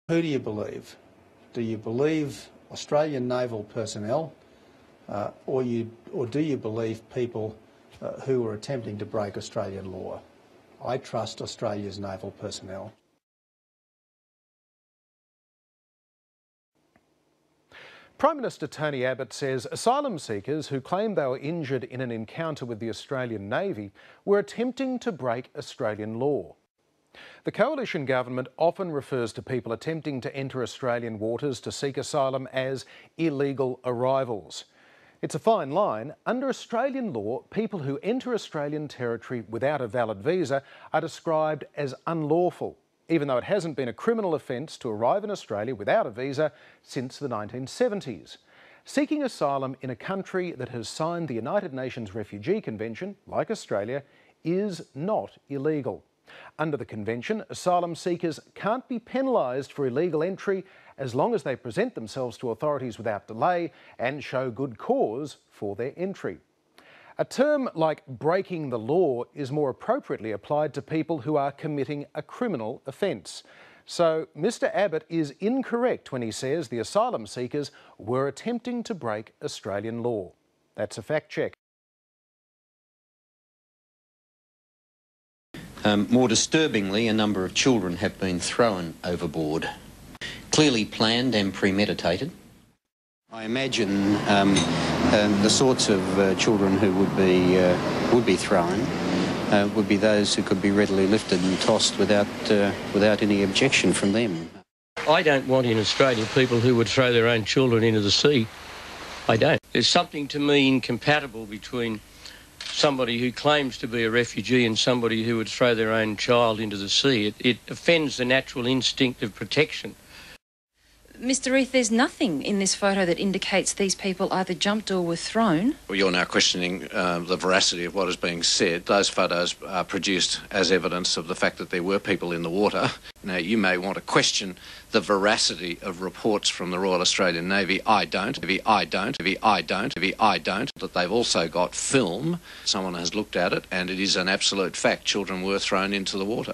Who do you believe? Do you believe Australian naval personnel or do you believe people who are attempting to break Australian law? I trust Australia's naval personnel. Prime Minister Tony Abbott says asylum seekers who claim they were injured in an encounter with the Australian Navy were attempting to break Australian law. The coalition government often refers to people attempting to enter Australian waters to seek asylum as illegal arrivals. It's a fine line. Under Australian law, people who enter Australian territory without a valid visa are described as unlawful, even though it hasn't been a criminal offence to arrive in Australia without a visa since the 1970s. Seeking asylum in a country that has signed the United Nations Refugee Convention, like Australia, is not illegal. Under the Convention, asylum seekers can't be penalised for illegal entry as long as they present themselves to authorities without delay and show good cause for their entry. A term like breaking the law is more appropriately applied to people who are committing a criminal offence. So Mr Abbott is incorrect when he says the asylum seekers were attempting to break Australian law. That's a fact check. More disturbingly, a number of children have been thrown overboard. Clearly planned and premeditated. I imagine the sorts of children who would be thrown would be those who could be readily lifted and tossed without any objection from them. I don't want in Australia people who would throw their own children into the sea. I don't. There's something to me incompatible between somebody who claims to be a refugee and somebody who would throw their own child into the sea. It offends the natural instinct of protection. Mr Reith, there's nothing in this photo that indicates these people either jumped or were thrown. Well, you're now questioning the veracity of what is being said. Those photos are produced as evidence of the fact that there were people in the water. Now, you may want to question the veracity of reports from the Royal Australian Navy. I don't. That they've also got film. Someone has looked at it, and it is an absolute fact. Children were thrown into the water.